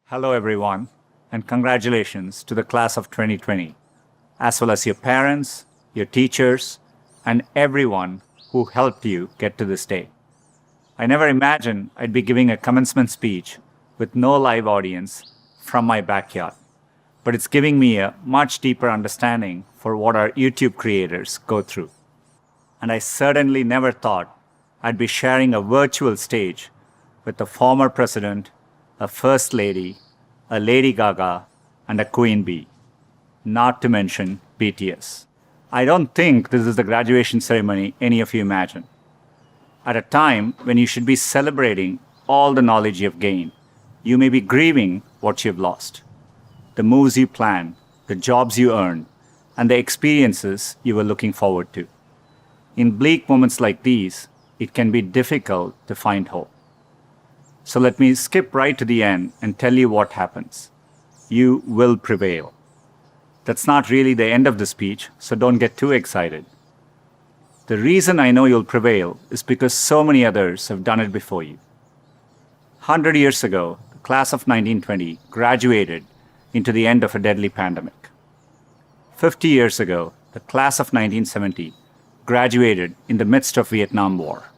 Hello, everyone, and congratulations to the class of 2020, as well as your parents, your teachers, and everyone who helped you get to this day. I never imagined I'd be giving a commencement speech with no live audience from my backyard, but it's giving me a much deeper understanding for what our YouTube creators go through. And I certainly never thought I'd be sharing a virtual stage with a former president, a first lady, a Lady Gaga, and a Queen Bee, not to mention BTS. I don't think this is the graduation ceremony any of you imagine. At a time when you should be celebrating all the knowledge you've gained, you may be grieving what you've lost. The moves you planned, the jobs you earned, and the experiences you were looking forward to. In bleak moments like these, it can be difficult to find hope. So let me skip right to the end and tell you what happens. You will prevail. That's not really the end of the speech, so don't get too excited. The reason I know you'll prevail is because so many others have done it before you. 100 years ago, the class of 1920 graduated into the end of a deadly pandemic. 50 years ago, the class of 1970 graduated in the midst of Vietnam War.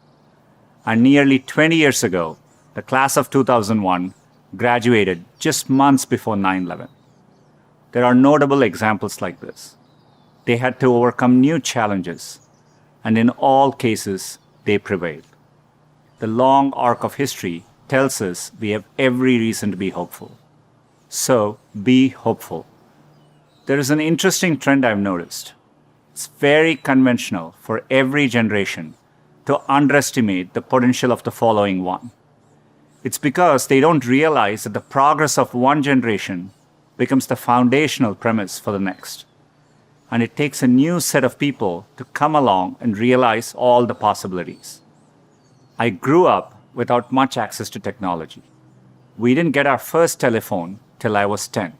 And nearly 20 years ago, the class of 2001 graduated just months before 9/11. There are notable examples like this. They had to overcome new challenges, and in all cases, they prevailed. The long arc of history tells us we have every reason to be hopeful. So, be hopeful. There is an interesting trend I've noticed. It's very conventional for every generation to underestimate the potential of the following one. It's because they don't realize that the progress of one generation becomes the foundational premise for the next. And it takes a new set of people to come along and realize all the possibilities. I grew up without much access to technology. We didn't get our first telephone till I was 10.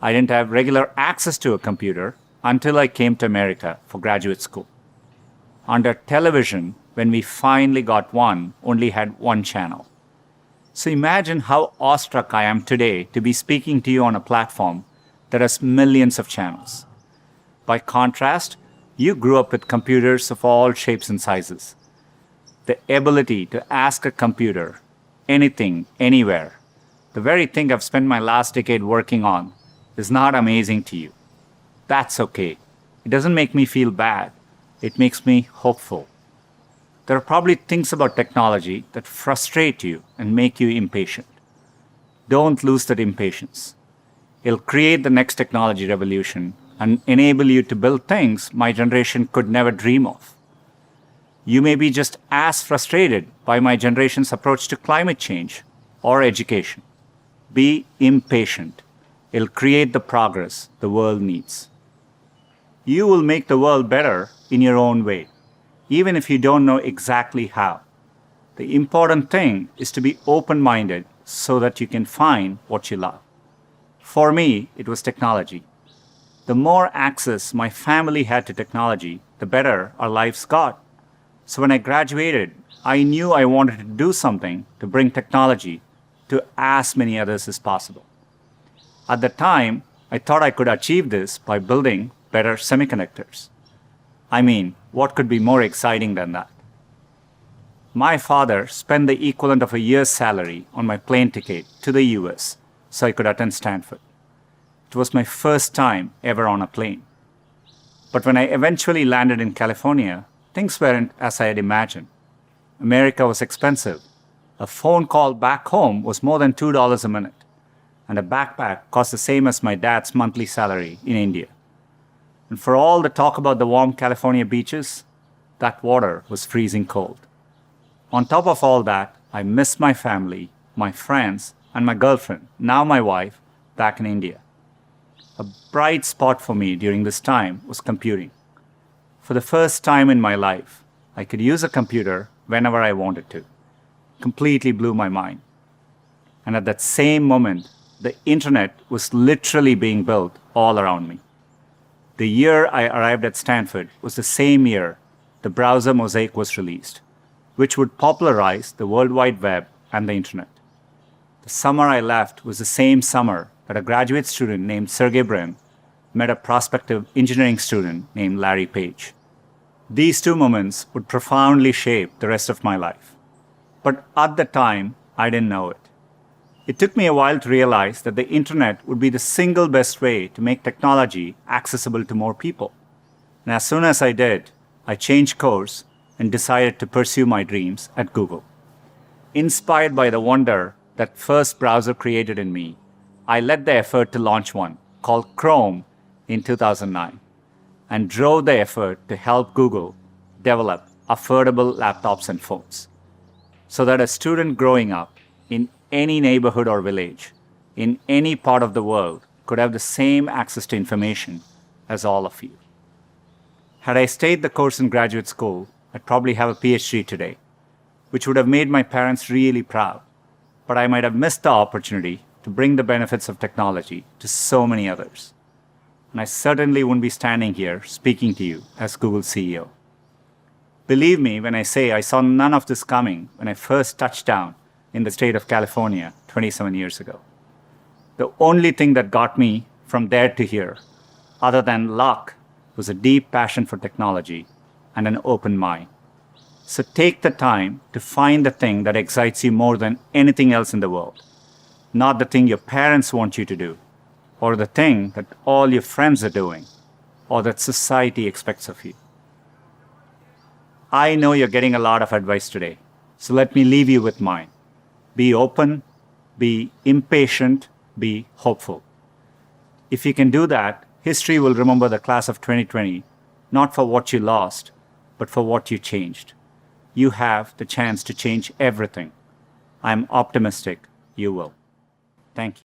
I didn't have regular access to a computer until I came to America for graduate school. Under television, when we finally got one, only had one channel. So imagine how awestruck I am today to be speaking to you on a platform that has millions of channels. By contrast, you grew up with computers of all shapes and sizes. The ability to ask a computer anything, anywhere, the very thing I've spent my last decade working on, is not amazing to you. That's okay. It doesn't make me feel bad. It makes me hopeful. There are probably things about technology that frustrate you and make you impatient. Don't lose that impatience. It'll create the next technology revolution and enable you to build things my generation could never dream of. You may be just as frustrated by my generation's approach to climate change or education. Be impatient. It'll create the progress the world needs. You will make the world better in your own way, even if you don't know exactly how. The important thing is to be open-minded so that you can find what you love. For me, it was technology. The more access my family had to technology, the better our lives got. So when I graduated, I knew I wanted to do something to bring technology to as many others as possible. At the time, I thought I could achieve this by building better semiconductors. I mean, what could be more exciting than that? My father spent the equivalent of a year's salary on my plane ticket to the US so I could attend Stanford. It was my first time ever on a plane. But when I eventually landed in California, things weren't as I had imagined. America was expensive. A phone call back home was more than $2 a minute, and a backpack cost the same as my dad's monthly salary in India. And for all the talk about the warm California beaches, that water was freezing cold. On top of all that, I missed my family, my friends, and my girlfriend, now my wife, back in India. A bright spot for me during this time was computing. For the first time in my life, I could use a computer whenever I wanted to. Completely blew my mind. And at that same moment, the internet was literally being built all around me. The year I arrived at Stanford was the same year the browser Mosaic was released, which would popularize the World Wide Web and the internet. The summer I left was the same summer that a graduate student named Sergey Brin met a prospective engineering student named Larry Page. These two moments would profoundly shape the rest of my life. But at the time, I didn't know it. It took me a while to realize that the internet would be the single best way to make technology accessible to more people. And as soon as I did, I changed course and decided to pursue my dreams at Google. Inspired by the wonder that first browser created in me, I led the effort to launch one called Chrome in 2009 and drove the effort to help Google develop affordable laptops and phones so that a student growing up in any neighborhood or village in any part of the world could have the same access to information as all of you. Had I stayed the course in graduate school, I'd probably have a PhD today, which would have made my parents really proud, but I might have missed the opportunity to bring the benefits of technology to so many others. And I certainly wouldn't be standing here speaking to you as Google's CEO. Believe me when I say I saw none of this coming when I first touched down in the state of California 27 years ago. The only thing that got me from there to here, other than luck, was a deep passion for technology and an open mind. So take the time to find the thing that excites you more than anything else in the world, not the thing your parents want you to do, or the thing that all your friends are doing, or that society expects of you. I know you're getting a lot of advice today, so let me leave you with mine. Be open, be impatient, be hopeful. If you can do that, history will remember the class of 2020, not for what you lost, but for what you changed. You have the chance to change everything. I'm optimistic you will. Thank you.